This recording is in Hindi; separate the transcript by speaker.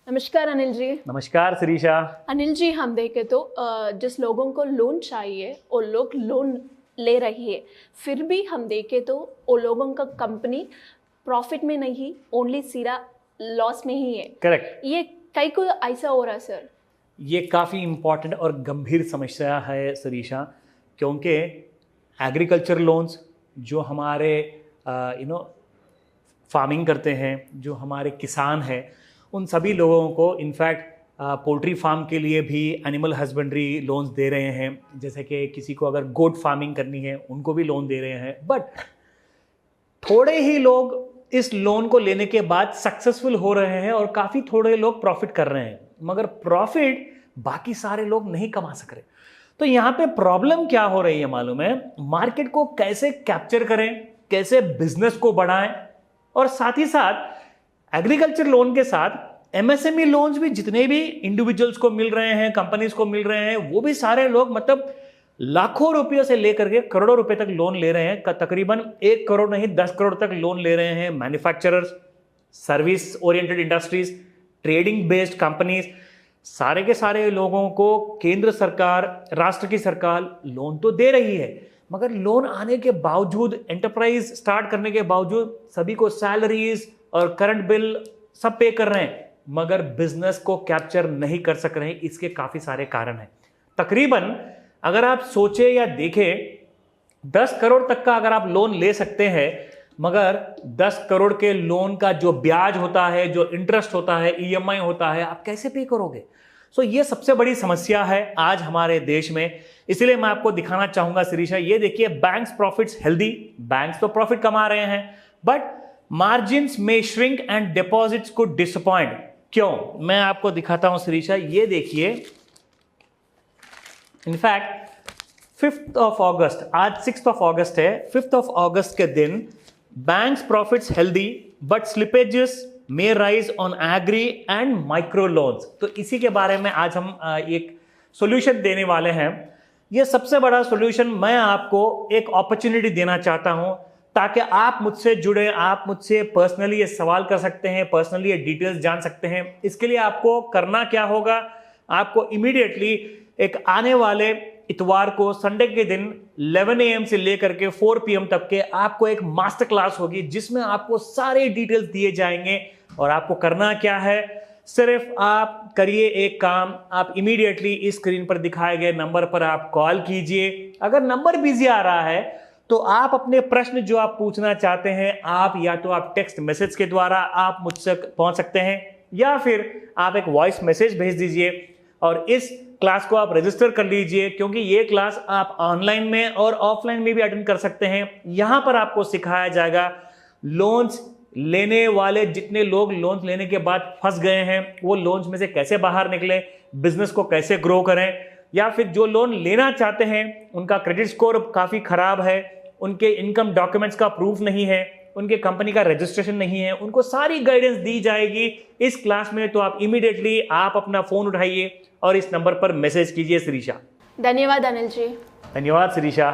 Speaker 1: नमस्कार अनिल जी।
Speaker 2: नमस्कार शिरीषा।
Speaker 1: अनिल जी, हम देखें तो जिस लोगों को लोन चाहिए वो लोग लोन ले रही है, फिर भी हम देखें तो वो लोगों का कंपनी प्रॉफिट में नहीं, ओनली सीधा लॉस में ही है।
Speaker 2: करेक्ट।
Speaker 1: ये कई को ऐसा हो रहा है सर।
Speaker 2: ये काफ़ी इम्पॉर्टेंट और गंभीर समस्या है शिरीषा, क्योंकि एग्रीकल्चर लोन्स जो हमारे फार्मिंग करते हैं, जो हमारे किसान हैं, उन सभी लोगों को इनफैक्ट पोल्ट्री फार्म के लिए भी एनिमल हस्बेंड्री लोन्स दे रहे हैं। जैसे कि किसी को अगर गोट फार्मिंग करनी है उनको भी लोन दे रहे हैं। बट थोड़े ही लोग इस लोन को लेने के बाद सक्सेसफुल हो रहे हैं और काफ़ी थोड़े लोग प्रॉफिट कर रहे हैं, मगर प्रॉफिट बाकी सारे लोग नहीं कमा सक रहे। तो यहाँ पे प्रॉब्लम क्या हो रही है मालूम है? मार्केट को कैसे कैप्चर करें, कैसे बिजनेस को बढ़ाएं, और साथ ही साथ एग्रीकल्चर लोन के साथ एमएसएमई लोन्स भी जितने भी इंडिविजुअल्स को मिल रहे हैं, कंपनीज को मिल रहे हैं, वो भी सारे लोग मतलब लाखों रुपयों से लेकर के करोड़ों रुपए तक लोन ले रहे हैं। तकरीबन 1 करोड़ नहीं 10 करोड़ तक लोन ले रहे हैं manufacturers, service oriented industries, trading based companies. सारे के सारे लोगों को केंद्र सरकार, राष्ट्र की सरकार लोन तो दे रही है, मगर लोन आने के बावजूद, एंटरप्राइज स्टार्ट करने के बावजूद सभी को सैलरीज और करंट बिल सब पे कर रहे हैं, मगर बिजनेस को कैप्चर नहीं कर सक रहे हैं। इसके काफी सारे कारण हैं। तकरीबन अगर आप सोचे या देखें 10 करोड़ तक का अगर आप लोन ले सकते हैं, मगर 10 करोड़ के लोन का जो ब्याज होता है, जो इंटरेस्ट होता है, ईएमआई होता है, आप कैसे पे करोगे? सो ये सबसे बड़ी समस्या है आज हमारे देश में। इसलिए मैं आपको दिखाना चाहूंगा शिरीषा, ये देखिए, बैंक्स प्रॉफिट्स हेल्दी, बैंक्स तो प्रॉफिट कमा रहे हैं, बट मार्जिन्स में श्रिंक एंड डिपॉजिट्स को डिसअपॉइंट। क्यों? मैं आपको दिखाता हूं शिरीषा, ये देखिए। इनफैक्ट 5th ऑफ अगस्त, आज 6th ऑफ अगस्त है, 5th ऑफ अगस्त के दिन banks profits healthy but slippages may rise on agri and micro loans. तो इसी के बारे में आज हम एक सॉल्यूशन देने वाले हैं। ये सबसे बड़ा सॉल्यूशन मैं आपको एक अपॉर्चुनिटी देना चाहता हूं, ताकि आप मुझसे जुड़े, आप मुझसे पर्सनली ये सवाल कर सकते हैं, पर्सनली ये डिटेल्स जान सकते हैं। इसके लिए आपको करना क्या होगा? आपको इमीडिएटली एक आने वाले इतवार को, संडे के दिन 11 AM से लेकर के 4 PM तक के आपको एक मास्टर क्लास होगी, जिसमें आपको सारे डिटेल्स दिए जाएंगे। और आपको करना क्या है? सिर्फ आप करिए एक काम, आप इमीडिएटली इस स्क्रीन पर दिखाए गए नंबर पर आप कॉल कीजिए। अगर नंबर बिजी आ रहा है तो आप अपने प्रश्न जो आप पूछना चाहते हैं, आप या तो आप टेक्स्ट मैसेज के द्वारा आप मुझसे पहुंच सकते हैं, या फिर आप एक वॉइस मैसेज भेज दीजिए और इस क्लास को आप रजिस्टर कर लीजिए, क्योंकि ये क्लास आप ऑनलाइन में और ऑफलाइन में भी अटेंड कर सकते हैं। यहां पर आपको सिखाया जाएगा लोन्स लेने वाले जितने लोग लोन्स लेने के बाद फंस गए हैं, वो लोन्स में से कैसे बाहर निकले, बिजनेस को कैसे ग्रो करें, या फिर जो लोन लेना चाहते हैं उनका क्रेडिट स्कोर काफी खराब है, उनके इनकम डॉक्यूमेंट्स का प्रूफ नहीं है, उनके कंपनी का रजिस्ट्रेशन नहीं है, उनको सारी गाइडेंस दी जाएगी इस क्लास में। तो आप इमीडिएटली आप अपना फोन उठाइए और इस नंबर पर मैसेज कीजिए शिरीषा।
Speaker 1: धन्यवाद अनिल जी।
Speaker 2: धन्यवाद शिरीषा।